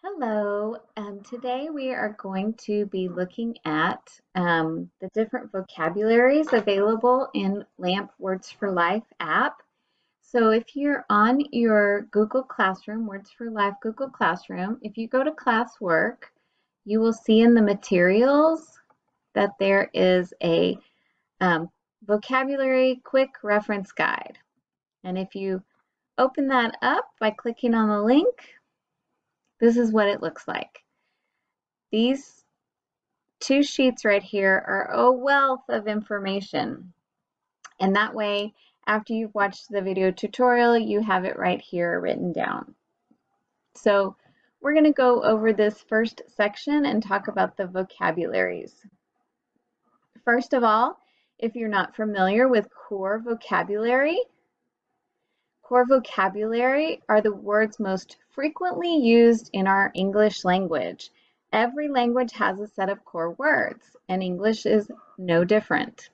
Hello, today we are going to be looking at the different vocabularies available in LAMP Words for Life app. So if you're on your Google Classroom, Words for Life Google Classroom, if you go to classwork, you will see in the materials that there is a vocabulary quick reference guide. And if you open that up by clicking on the link, this is what it looks like. These two sheets right here are a wealth of information. And that way, after you've watched the video tutorial, you have it right here written down. So we're going to go over this first section and talk about the vocabularies. First of all, if you're not familiar with core vocabulary are the words most frequently used in our English language. Every language has a set of core words, and English is no different.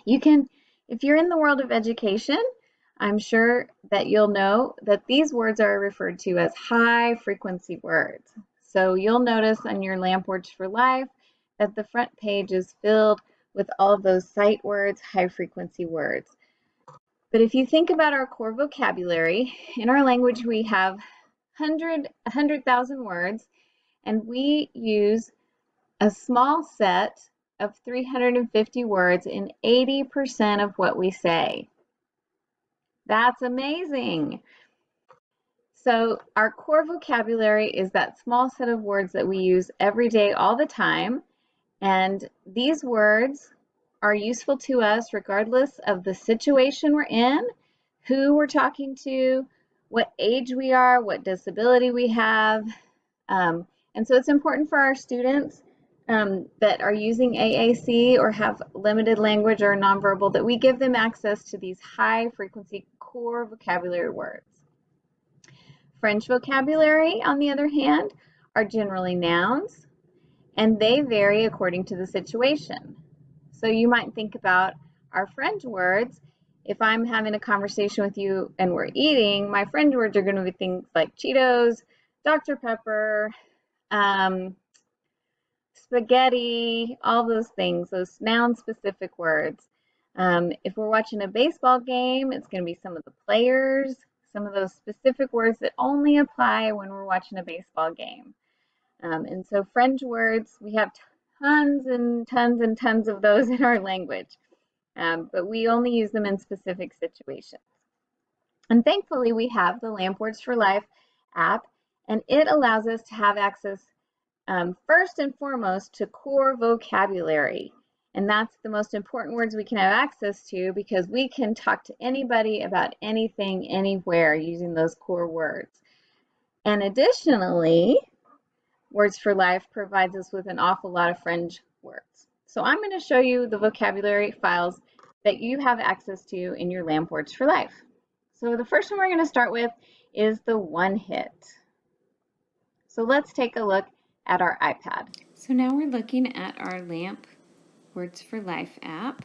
If you're in the world of education, I'm sure that you'll know that these words are referred to as high frequency words. So you'll notice on your LAMP Words for Life that the front page is filled with all of those sight words, high frequency words. But if you think about our core vocabulary, in our language we have 100,000 words, and we use a small set of 350 words in 80% of what we say. That's amazing. So our core vocabulary is that small set of words that we use every day all the time, and these words are useful to us regardless of the situation we're in, who we're talking to, what age we are, what disability we have. And so it's important for our students that are using AAC or have limited language or nonverbal that we give them access to these high frequency core vocabulary words. French vocabulary, on the other hand, are generally nouns, and they vary according to the situation. So you might think about our French words. If I'm having a conversation with you and we're eating, my French words are going to be things like Cheetos, Dr. Pepper, spaghetti, all those things, those noun-specific words. If we're watching a baseball game, it's going to be some of the players, some of those specific words that only apply when we're watching a baseball game. And so French words, we have tons and tons and tons of those in our language, but we only use them in specific situations. And thankfully, we have the LAMP Words for Life app, and it allows us to have access first and foremost to core vocabulary. And that's the most important words we can have access to because we can talk to anybody about anything, anywhere using those core words. And additionally, Words for Life provides us with an awful lot of French words. So I'm going to show you the vocabulary files that you have access to in your LAMP Words for Life. So the first one we're going to start with is the one hit. So let's take a look at our iPad. So now we're looking at our LAMP Words for Life app.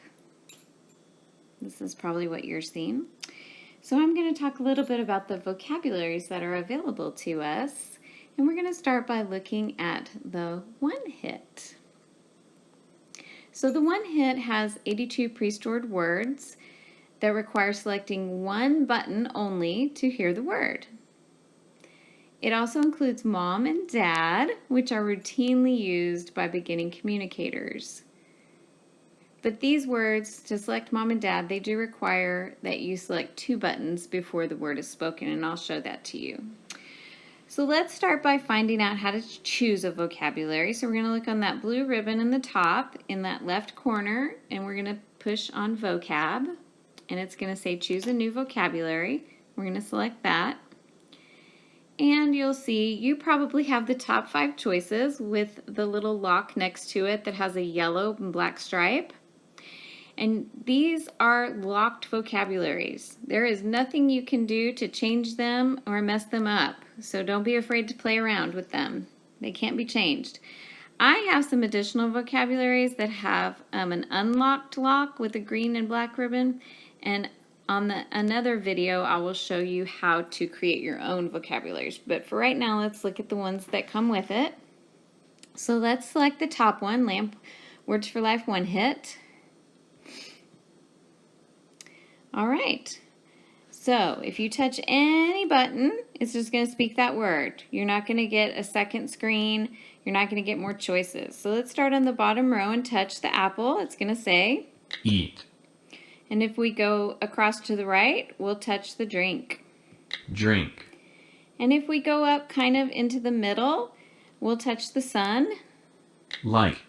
This is probably what you're seeing. So I'm going to talk a little bit about the vocabularies that are available to us. And we're going to start by looking at the one hit. So the one hit has 82 pre-stored words that require selecting one button only to hear the word. It also includes mom and dad, which are routinely used by beginning communicators. But these words, to select mom and dad, they do require that you select two buttons before the word is spoken, and I'll show that to you. So let's start by finding out how to choose a vocabulary. So we're going to look on that blue ribbon in the top in that left corner, and we're going to push on vocab, and it's going to say choose a new vocabulary. We're going to select that. And you'll see you probably have the top 5 choices with the little lock next to it that has a yellow and black stripe. And these are locked vocabularies. There is nothing you can do to change them or mess them up. So don't be afraid to play around with them. They can't be changed. I have some additional vocabularies that have an unlocked lock with a green and black ribbon. And on another video, I will show you how to create your own vocabularies. But for right now, let's look at the ones that come with it. So let's select the top one, LAMP Words for Life One Hit. All right. So if you touch any button, it's just going to speak that word. You're not going to get a second screen. You're not going to get more choices. So let's start on the bottom row and touch the apple. It's going to say eat, and if we go across to the right, we'll touch the drink. drink, And if we go up kind of into the middle, we'll touch the sun. like,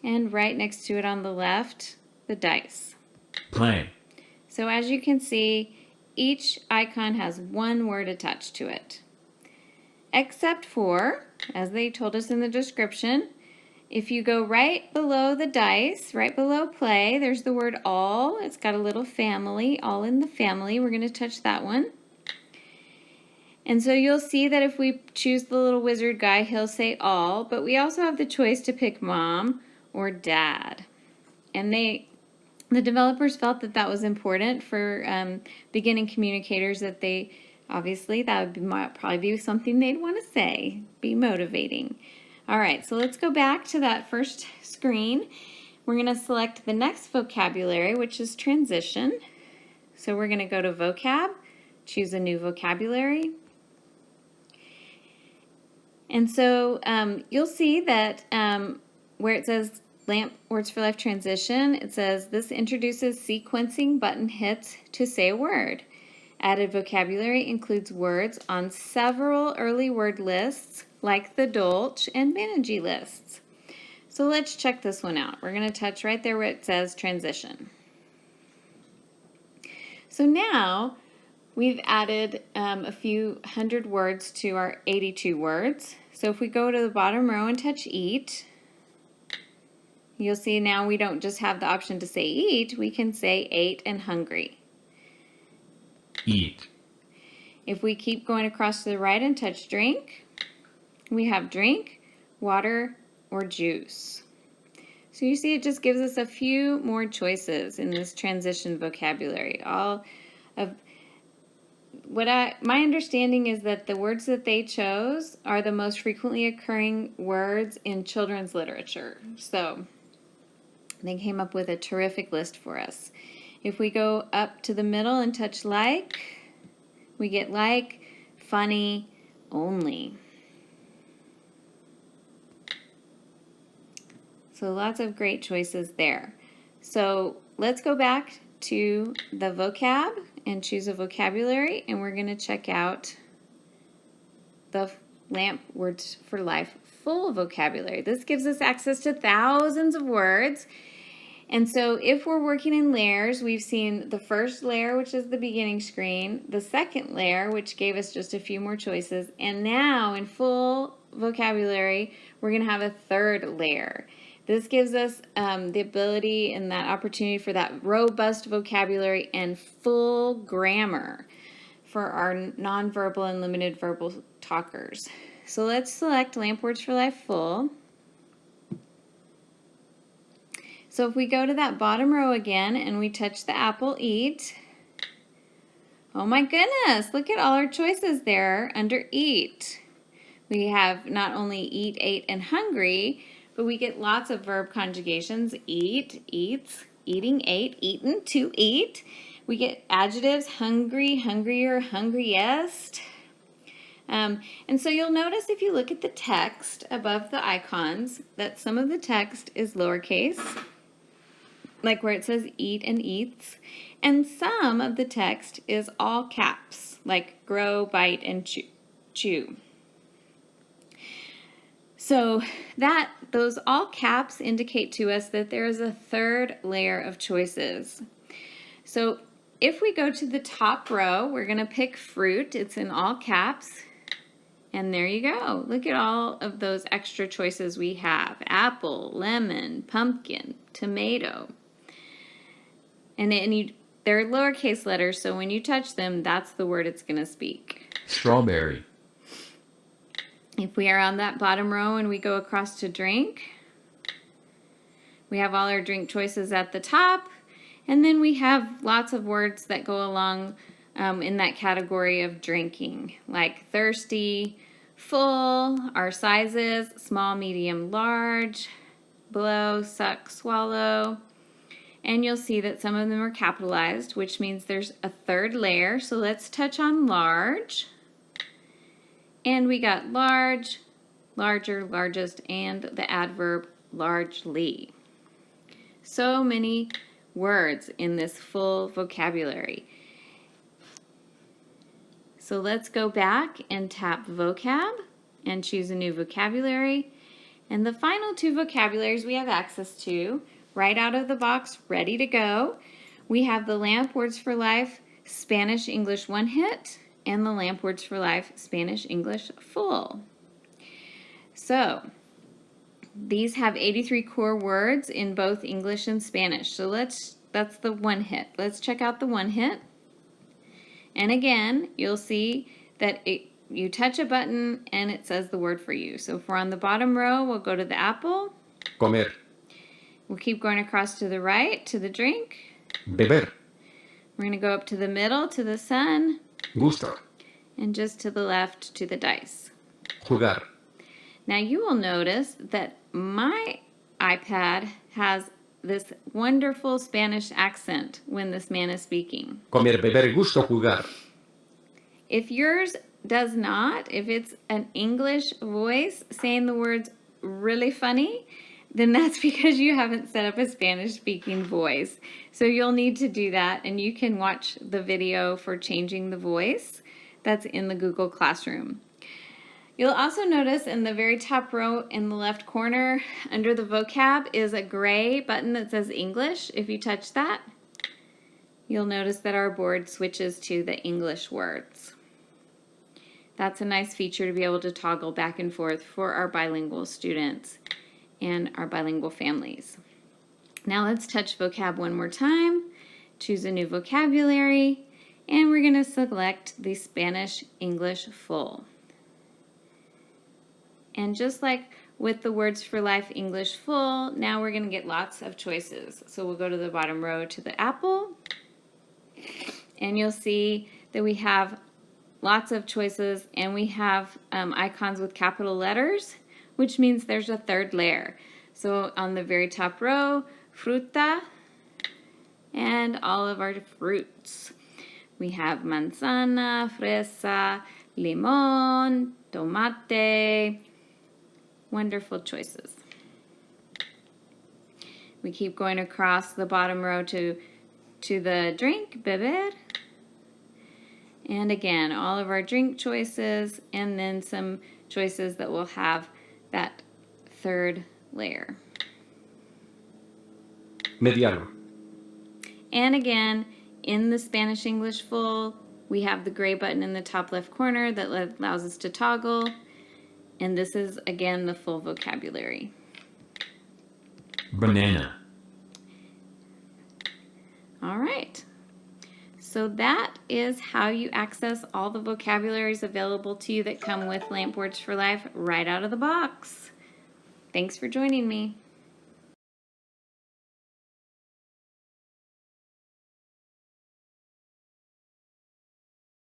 And right next to it on the left, the dice. play, So as you can see, each icon has one word attached to it. Except for, as they told us in the description, if you go right below the dice, right below play, there's the word all. It's got a little family, all in the family. We're going to touch that one. And so you'll see that if we choose the little wizard guy, he'll say all, but we also have the choice to pick mom or dad. And the developers felt that that was important for beginning communicators, that they, obviously, that would probably be something they'd want to say, be motivating. All right, so let's go back to that first screen. We're going to select the next vocabulary, which is transition. So we're going to go to vocab, choose a new vocabulary. And so you'll see that where it says LAMP Words for Life Transition, it says this introduces sequencing button hits to say a word. Added vocabulary includes words on several early word lists like the Dolch and Banerjee lists. So let's check this one out. We're going to touch right there where it says transition. So now we've added a few hundred words to our 82 words. So if we go to the bottom row and touch eat, you'll see now we don't just have the option to say eat, we can say ate and hungry. eat, If we keep going across to the right and touch drink, we have drink, water, or juice. So you see it just gives us a few more choices in this transition vocabulary. My understanding is that the words that they chose are the most frequently occurring words in children's literature. So they came up with a terrific list for us. If we go up to the middle and touch like, we get like, funny, only. So lots of great choices there. So let's go back to the vocab and choose a vocabulary, and we're going to check out the LAMP Words for Life full vocabulary. This gives us access to thousands of words. And so if we're working in layers, we've seen the first layer, which is the beginning screen, the second layer, which gave us just a few more choices, and now in full vocabulary, we're going to have a third layer. This gives us the ability and that opportunity for that robust vocabulary and full grammar for our nonverbal and limited verbal talkers. So let's select LAMP Words for Life Full. So if we go to that bottom row again and we touch the apple, eat. Oh my goodness, look at all our choices there under eat. We have not only eat, ate, and hungry, but we get lots of verb conjugations. Eat, eats, eating, ate, eaten, to eat. We get adjectives, hungry, hungrier, hungriest. And so you'll notice if you look at the text above the icons that some of the text is lowercase, like where it says eat and eats, and some of the text is all caps, like grow, bite, and chew. So those all caps indicate to us that there is a third layer of choices. So if we go to the top row, we're going to pick fruit. It's in all caps. And there you go. Look at all of those extra choices we have. Apple, lemon, pumpkin, tomato. And they're lowercase letters, so when you touch them, that's the word it's going to speak. strawberry, If we are on that bottom row and we go across to drink, we have all our drink choices at the top. And then we have lots of words that go along in that category of drinking, like thirsty, full, our sizes, small, medium, large, blow, suck, swallow. And you'll see that some of them are capitalized, which means there's a third layer. So let's touch on large. And we got large, larger, largest, and the adverb largely. So many words in this full vocabulary. So let's go back and tap vocab and choose a new vocabulary. And the final two vocabularies we have access to right out of the box, ready to go. We have the LAMP Words for Life Spanish English One Hit and the LAMP Words for Life Spanish English Full. So these have 83 core words in both English and Spanish. So that's the one hit. Let's check out the one hit. And again, you'll see that you touch a button and it says the word for you. So if we're on the bottom row, we'll go to the apple. Comer. We'll keep going across to the right, to the drink. Beber. We're going to go up to the middle, to the sun. Gusto. And just to the left, to the dice. Jugar. Now you will notice that my iPad has this wonderful Spanish accent when this man is speaking. Comer, beber, gusto, jugar. If yours does not, if it's an English voice saying the words really funny, then that's because you haven't set up a Spanish speaking voice. So you'll need to do that, and you can watch the video for changing the voice that's in the Google Classroom. You'll also notice in the very top row in the left corner under the vocab is a gray button that says English. If you touch that, you'll notice that our board switches to the English words. That's a nice feature to be able to toggle back and forth for our bilingual students and our bilingual families. Now let's touch vocab one more time, choose a new vocabulary, and we're going to select the Spanish English Full. And just like with the Words for Life English Full, now we're going to get lots of choices. So we'll go to the bottom row to the apple, and you'll see that we have lots of choices, and we have icons with capital letters, which means there's a third layer. So on the very top row, fruta, and all of our fruits. We have manzana, fresa, limon, tomate. Wonderful choices. We keep going across the bottom row to the drink, beber. And again, all of our drink choices, and then some choices that will have that third layer. Mediano. And again, in the Spanish English Full, we have the gray button in the top left corner that allows us to toggle. And this is, again, the full vocabulary. Banana. All right. So that is how you access all the vocabularies available to you that come with LAMP Words for Life right out of the box. Thanks for joining me.